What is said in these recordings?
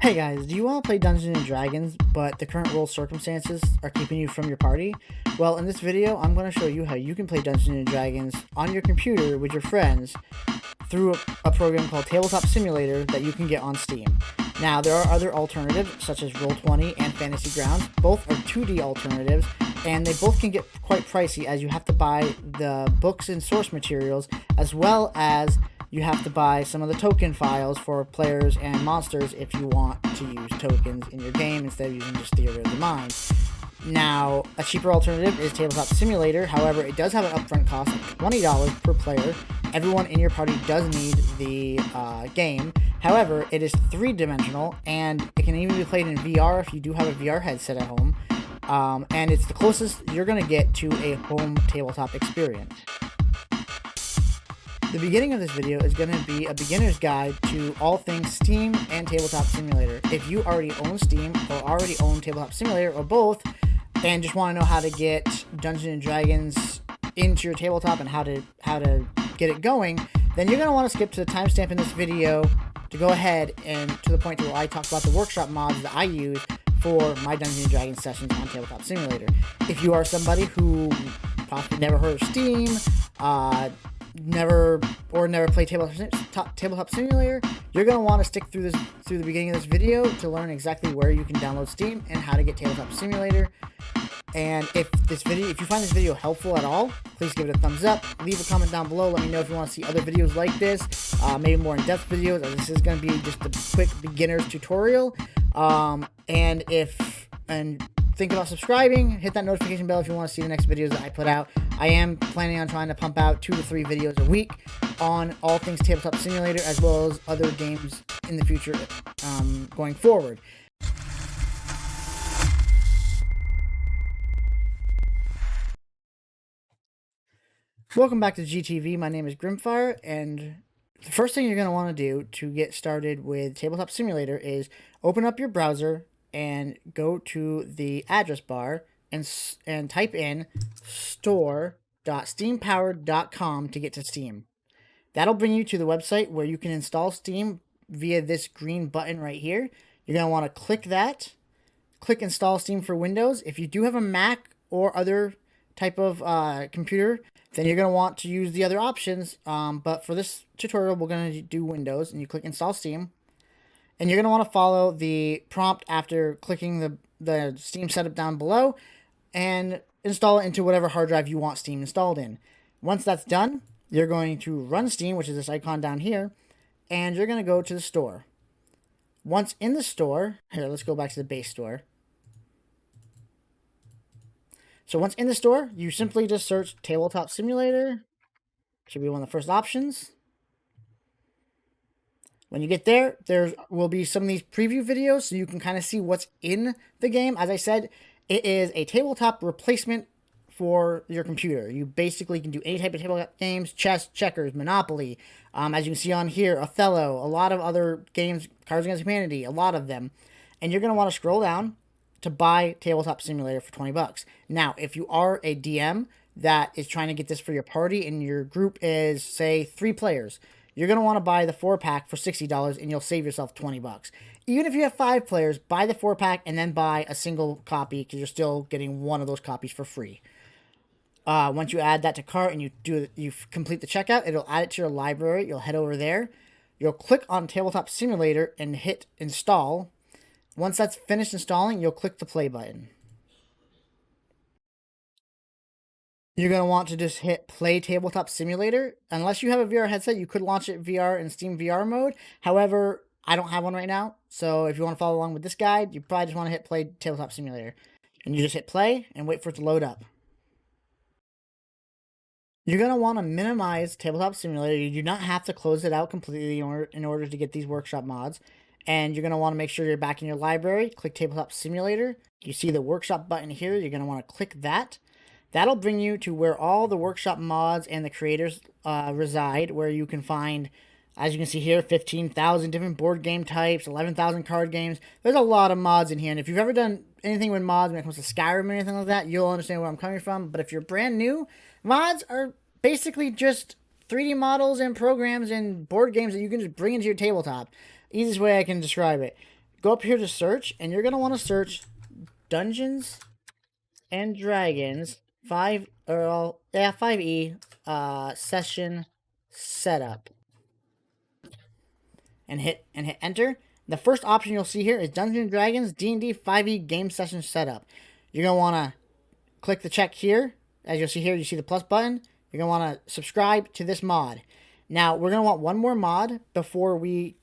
Hey guys, do you want to play Dungeons & Dragons, but the current role circumstances are keeping you from your party? Well, in this video, I'm going to show you how you can play Dungeons & Dragons on your computer with your friends through a program called Tabletop Simulator that you can get on Steam. Now, there are other alternatives, such as Roll20 and Fantasy Grounds. Both are 2D alternatives, and they both can get quite pricey as you have to buy the books and source materials, as well as you have to buy some of the token files for players and monsters if you want to use tokens in your game instead of using just Theater of the Mind. Now, a cheaper alternative is Tabletop Simulator. However, it does have an upfront cost of $20 per player. Everyone in your party does need the game. However, it is three-dimensional, and it can even be played in VR if you do have a VR headset at home. And it's the closest you're going to get to a home tabletop experience. The beginning of this video is going to be a beginner's guide to all things Steam and Tabletop Simulator. If you already own Steam or already own Tabletop Simulator or both, and just want to know how to get Dungeons & Dragons into your tabletop and how to get it going, then you're going to want to skip to the timestamp in this video to go ahead and to the point where I talk about the workshop mods that I use for my Dungeons & Dragons sessions on Tabletop Simulator. If you are somebody who possibly never heard of Steam, never played Tabletop Simulator, you're going to want to stick through the beginning of this video to learn exactly where you can download Steam and how to get Tabletop Simulator. And if you find this video helpful at all, please give it a thumbs up. Leave a comment down below. Let me know if you want to see other videos like this, maybe more in-depth videos. This is going to be just a quick beginner's tutorial. And think about subscribing. Hit that notification bell if you want to see the next videos that I put out. I am planning on trying to pump out 2 to 3 videos a week on all things Tabletop Simulator, as well as other games in the future going forward. Welcome back to GTV. My name is Grimfire, and the first thing you're going to want to do to get started with Tabletop Simulator is open up your browser and go to the address bar and type in store.steampowered.com to get to Steam. That'll bring you to the website where you can install Steam via this green button right here. You're going to want to click that. Click Install Steam for Windows. If you do have a Mac or other type of computer, then you're going to want to use the other options. But for this tutorial, we're going to do Windows, and you click Install Steam. And you're going to want to follow the prompt after clicking the Steam setup down below and install it into whatever hard drive you want Steam installed in. Once that's done, you're going to run Steam, which is this icon down here, and you're going to go to the store. Once in the store, here, let's go back to the base store. So once in the store, you simply just search Tabletop Simulator. Should be one of the first options. When you get there, there will be some of these preview videos so you can kind of see what's in the game. As I said, it is a tabletop replacement for your computer. You basically can do any type of tabletop games: chess, checkers, Monopoly. As you can see on here, Othello, a lot of other games, Cards Against Humanity, a lot of them. And you're going to want to scroll down to buy Tabletop Simulator for $20. Now, if you are a DM that is trying to get this for your party and your group is, say, 3 players, you're going to want to buy the 4-pack for $60 and you'll save yourself $20. Even if you have 5 players, buy the 4-pack and then buy a single copy because you're still getting one of those copies for free. Once you add that to cart and you complete the checkout, it'll add it to your library. You'll head over there. You'll click on Tabletop Simulator and hit install. Once that's finished installing, you'll click the play button. You're going to want to just hit play Tabletop Simulator. Unless you have a VR headset, you could launch it VR in Steam VR mode. However, I don't have one right now. So if you want to follow along with this guide, you probably just want to hit play Tabletop Simulator. And you just hit play and wait for it to load up. You're going to want to minimize Tabletop Simulator. You do not have to close it out completely in order to get these workshop mods. And you're going to want to make sure you're back in your library. Click Tabletop Simulator. You see the workshop button here. You're going to want to click that. That'll bring you to where all the workshop mods and the creators reside, where you can find, as you can see here, 15,000 different board game types, 11,000 card games. There's a lot of mods in here, and if you've ever done anything with mods when it comes to Skyrim or anything like that, you'll understand where I'm coming from. But if you're brand new, mods are basically just 3D models and programs and board games that you can just bring into your tabletop. Easiest way I can describe it. go up here to search, and you're going to want to search Dungeons and Dragons 5E session setup, and hit enter. The first option you'll see here is Dungeons and Dragons D&D 5e game session setup. You're going to want to click the check here. As you'll see here, you see the plus button. You're going to want to subscribe to this mod. Now, we're going to want one more mod before we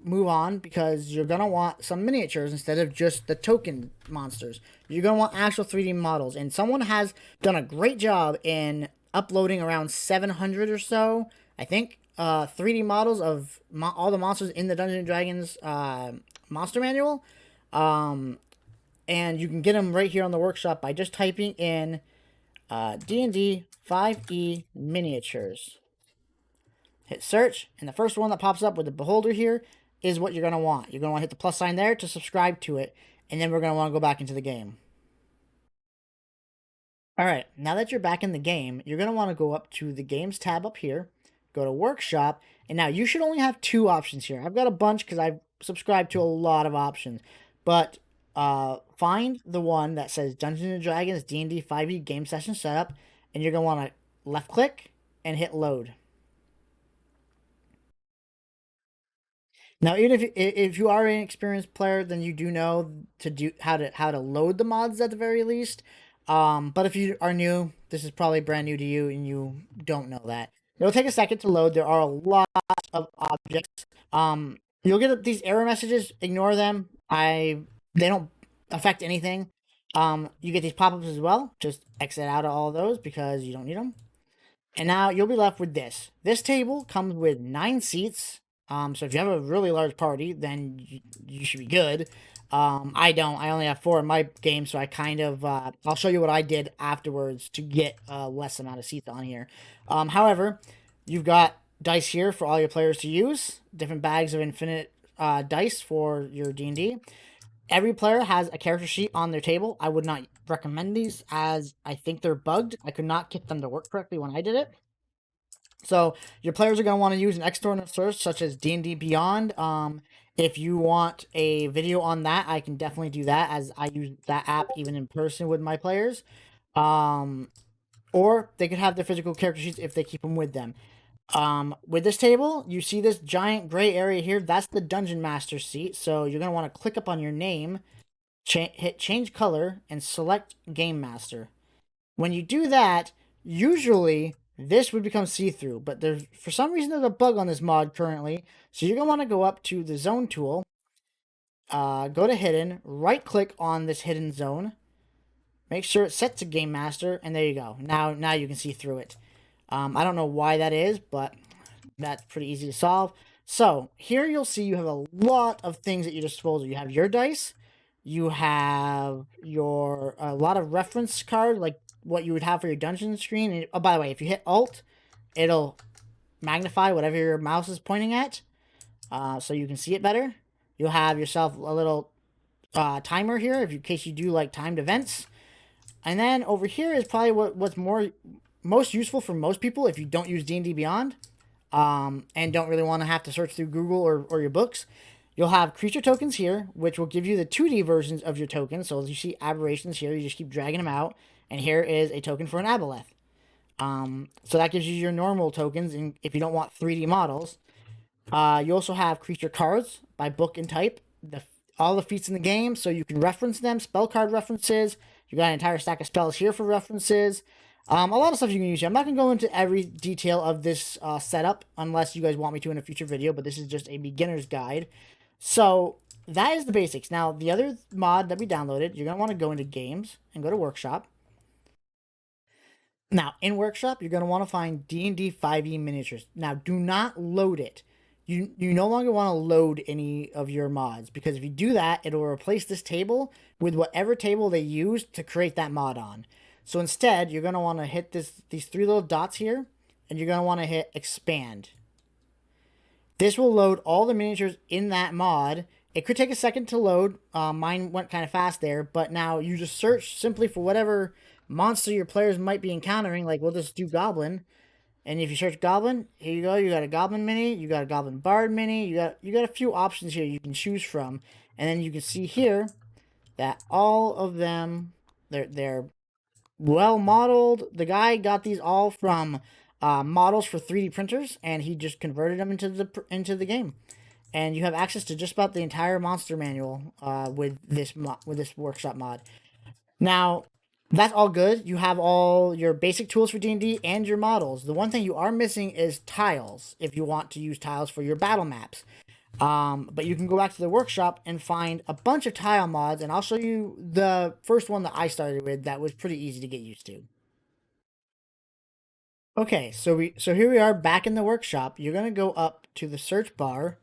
move on, because you're going to want some miniatures instead of just the token monsters. You're going to want actual 3D models. And someone has done a great job in uploading around 700 or so, I think, 3D models of all the monsters in the Dungeons & Dragons monster manual. And you can get them right here on the workshop by just typing in D&D 5e miniatures. Hit search, and the first one that pops up with the beholder here is what you're going to want. You're going to want to hit the plus sign there to subscribe to it, and then we're going to want to go back into the game. Alright, now that you're back in the game, you're going to want to go up to the Games tab up here, go to Workshop, and now you should only have two options here. I've got a bunch because I've subscribed to a lot of options, but find the one that says Dungeons & Dragons D&D 5e game session setup, and you're going to want to left click and hit load. Now, even if you are an experienced player, then you do know to do how to load the mods at the very least. But if you are new, this is probably brand new to you and you don't know that. It'll take a second to load. There are a lot of objects. You'll get these error messages. Ignore them. They don't affect anything. You get these pop-ups as well. Just exit out of all of those because you don't need them. And now you'll be left with this. This table comes with 9 seats. So if you have a really large party, then you should be good. I don't. I only have 4 in my game, so I kind of... I'll show you what I did afterwards to get a less amount of seats on here. However, you've got dice here for all your players to use. Different bags of infinite dice for your D&D. Every player has a character sheet on their table. I would not recommend these, as I think they're bugged. I could not get them to work correctly when I did it. So your players are going to want to use an external source such as D&D Beyond. If you want a video on that, I can definitely do that, as I use that app even in person with my players. Or they could have their physical character sheets if they keep them with them. With this table, you see this giant gray area here. That's the Dungeon Master seat. So you're going to want to click up on your name, hit change color, and select Game Master. When you do that, usually this would become see-through, but for some reason there's a bug on this mod currently. So you're going to want to go up to the zone tool, go to hidden, right click on this hidden zone, make sure it's set to Game Master, and there you go. Now you can see through it. I don't know why that is, but that's pretty easy to solve. So here you'll see you have a lot of things at your disposal. You have your dice, you have a lot of reference cards, like what you would have for your dungeon screen. And, oh, by the way, if you hit Alt, it'll magnify whatever your mouse is pointing at, so you can see it better. You'll have yourself a little timer here in case you do like timed events. And then over here is probably what's most useful for most people if you don't use D&D Beyond, and don't really want to have to search through Google or your books. You'll have creature tokens here, which will give you the 2D versions of your tokens. So as you see aberrations here, you just keep dragging them out. And here is a token for an aboleth. So that gives you your normal tokens, and if you don't want 3D models. You also have creature cards by book and type. All the feats in the game, so you can reference them. Spell card references. You got an entire stack of spells here for references. A lot of stuff you can use here. I'm not going to go into every detail of this setup unless you guys want me to in a future video, but this is just a beginner's guide. So that is the basics. Now, the other mod that we downloaded, you're going to want to go into Games and go to Workshop. Now, in Workshop, you're going to want to find D&D 5e miniatures. Now, do not load it. You no longer want to load any of your mods, because if you do that, it'll replace this table with whatever table they used to create that mod on. So instead, you're going to want to hit these 3 little dots here, and you're going to want to hit Expand. This will load all the miniatures in that mod. It could take a second to load. Mine went kind of fast there, but now you just search simply for whatever monster your players might be encountering. Like, we'll just do Goblin. And if you search Goblin, here you go. You got a Goblin mini, you got a Goblin Bard mini, you got a few options here you can choose from, and then you can see here that all of them they're well modeled. The guy got these all from models for 3D printers, and he just converted them into the game. And you have access to just about the entire monster manual with this workshop mod. Now, that's all good. You have all your basic tools for D&D and your models. The one thing you are missing is tiles if you want to use tiles for your battle maps. But you can go back to the workshop and find a bunch of tile mods, and I'll show you the first one that I started with that was pretty easy to get used to. Okay, so here we are back in the workshop. You're gonna go up to the search bar,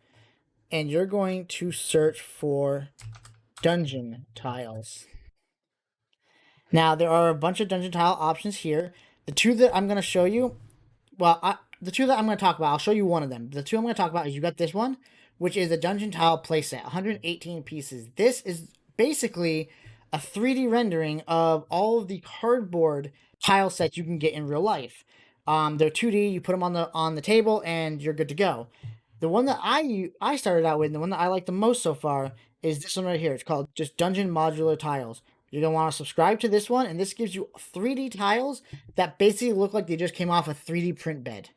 and you're going to search for dungeon tiles. Now there are a bunch of dungeon tile options here. The two that I'm gonna show you, the two that I'm going to talk about, I'll show you one of them. The two I'm going to talk about is you got this one, which is a Dungeon Tile playset, 118 pieces. This is basically a 3D rendering of all of the cardboard tile sets you can get in real life. They're 2D. You put them on the table, and you're good to go. The one that I started out with, and the one that I like the most so far, is this one right here. It's called just Dungeon Modular Tiles. You're gonna want to subscribe to this one, and this gives you 3D tiles that basically look like they just came off a 3D print bed.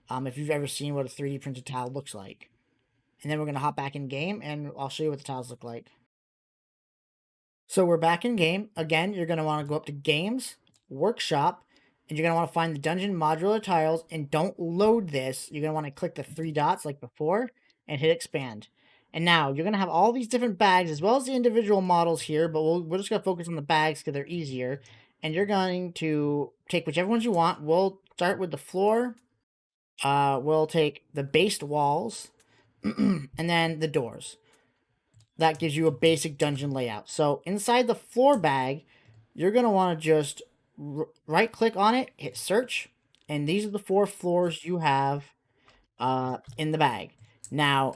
If you've ever seen what a 3D printed tile looks like. And then we're going to hop back in game, and I'll show you what the tiles look like. So we're back in game. Again, you're going to want to go up to Games, Workshop, and you're going to want to find the Dungeon Modular Tiles, and don't load this. You're going to want to click the three dots like before, and hit Expand. And now, you're going to have all these different bags, as well as the individual models here, but we're just going to focus on the bags because they're easier. And you're going to take whichever ones you want. We'll start with the floor. We'll take the based walls, and then the doors. That gives you a basic dungeon layout. So inside the floor bag, you're going to want to just right click on it, hit search, and these are the 4 floors you have in the bag. Now,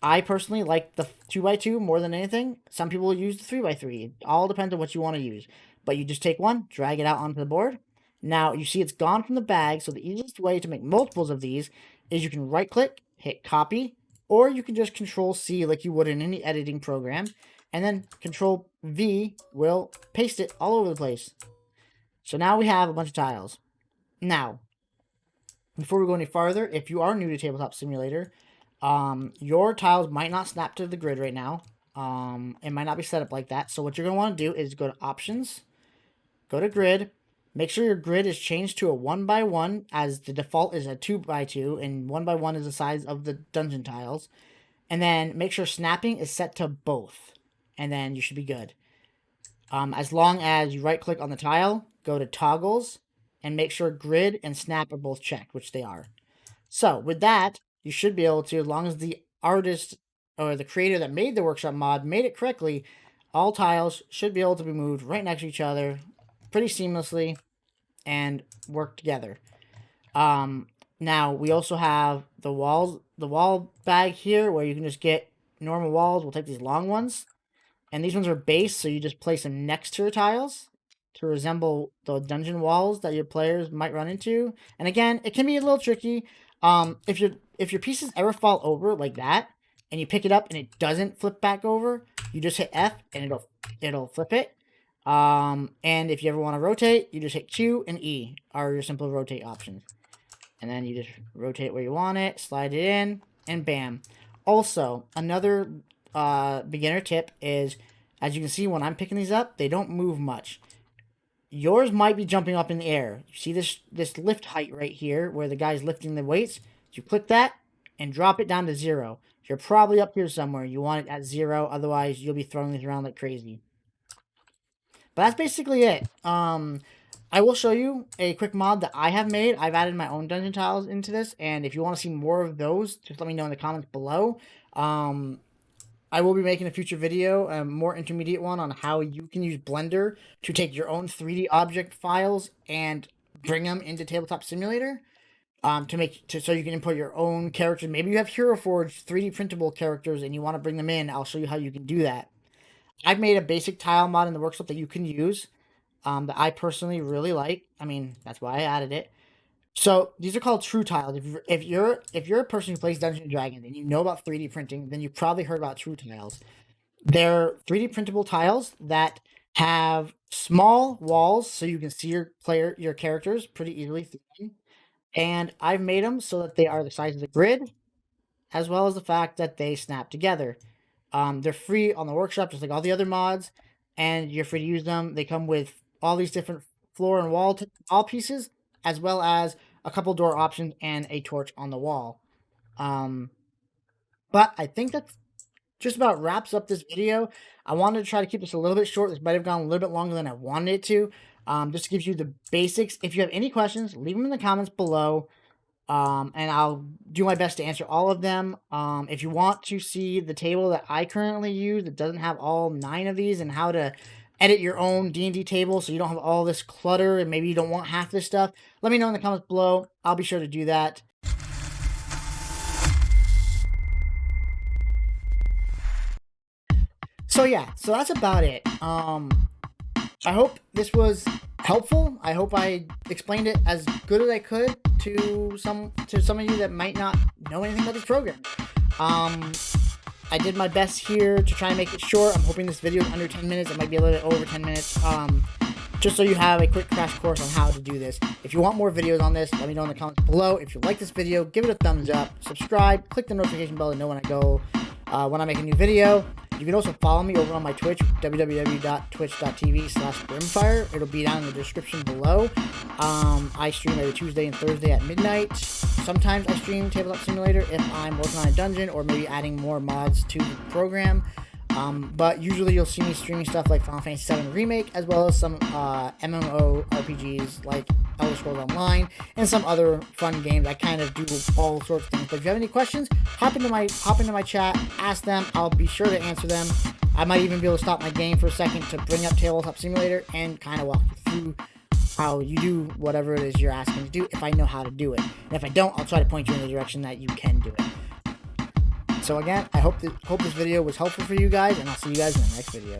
I personally like the 2x2 more than anything. Some people use the 3x3. It all depends on what you want to use. But you just take one, drag it out onto the board. Now, you see it's gone from the bag, so the easiest way to make multiples of these is you can right-click, hit copy, or you can just Control-C like you would in any editing program, and then Control-V will paste it all over the place. So now we have a bunch of tiles. Now, before we go any farther, if you are new to Tabletop Simulator, your tiles might not snap to the grid right now. It might not be set up like that. So what you're going to want to do is go to Options, go to Grid, make sure your grid is changed to a 1x1, as the default is a 2x2, and 1x1 is the size of the dungeon tiles. And then make sure snapping is set to both, and then you should be good. As long as you right click on the tile, go to Toggles, and make sure grid and snap are both checked, which they are. So with that, you should be able to, as long as the artist or the creator that made the workshop mod made it correctly, all tiles should be able to be moved right next to each other pretty seamlessly and work together. Now we also have the wall bag here where you can just get normal walls. We'll take these long ones, and these ones are base, so you just place them next to your tiles to resemble the dungeon walls that your players might run into. And again, it can be a little tricky. If your pieces ever fall over like that, and you pick it up and it doesn't flip back over, you just hit F and it'll flip it. And if you ever want to rotate, you just hit Q and E are your simple rotate options. And then you just rotate where you want it, slide it in, and bam. Also, another beginner tip is, as you can see when I'm picking these up, they don't move much. Yours might be jumping up in the air. You see this lift height right here where the guy's lifting the weights? You click that and drop it down to 0. You're probably up here somewhere. You want it at 0, otherwise you'll be throwing these around like crazy. But that's basically it. I will show you a quick mod that I have made. I've added my own dungeon tiles into this, and if you want to see more of those, just let me know in the comments below. I will be making a future video, a more intermediate one, on how you can use Blender to take your own 3D object files and bring them into Tabletop Simulator. So you can import your own characters. Maybe you have Hero Forge 3D printable characters and you want to bring them in. I'll show you how you can do that. I've made a basic tile mod in the workshop that you can use, that I personally really like. I mean, that's why I added it. So these are called true tiles. If you're a person who plays Dungeons and Dragons and you know about 3D printing, then you've probably heard about true tiles. They're 3D printable tiles that have small walls so you can see your characters pretty easily through them. And I've made them so that they are the size of the grid, as well as the fact that they snap together. They're free on the workshop, just like all the other mods, and you're free to use them. They come with all these different floor and wall pieces, as well as a couple door options and a torch on the wall. Um, but I think that's just about wraps up this video. I wanted to try to keep this a little bit short. This might have gone a little bit longer than I wanted it to. Just gives you the basics. If you have any questions, leave them in the comments below. And I'll do my best to answer all of them. If you want to see the table that I currently use that doesn't have all 9 of these and how to edit your own D&D table so you don't have all this clutter and maybe you don't want half this stuff, let me know in the comments below. I'll be sure to do that. So yeah, so that's about it. I hope this was helpful. I hope I explained it as good as I could to some of you that might not know anything about this program. I did my best here to try and make it short. I'm hoping this video is under 10 minutes. It might be a little bit over 10 minutes. Just so you have a quick crash course on how to do this. If you want more videos on this, let me know in the comments below. If you like this video, give it a thumbs up, subscribe, click the notification bell to know when I make a new video. You can also follow me over on my Twitch, www.twitch.tv/brimfire. It'll be down in the description below. I stream every Tuesday and Thursday at midnight. Sometimes I stream Tabletop Simulator if I'm working on a dungeon or maybe adding more mods to the program. But usually you'll see me streaming stuff like Final Fantasy VII Remake, as well as some MMO RPGs like Elder Scrolls Online, and some other fun games. I kind of do all sorts of things. But if you have any questions, hop into my chat, ask them. I'll be sure to answer them. I might even be able to stop my game for a second to bring up Tabletop Simulator and kind of walk you through how you do whatever it is you're asking to do, if I know how to do it. And if I don't, I'll try to point you in the direction that you can do it. So again, I hope this video was helpful for you guys, and I'll see you guys in the next video.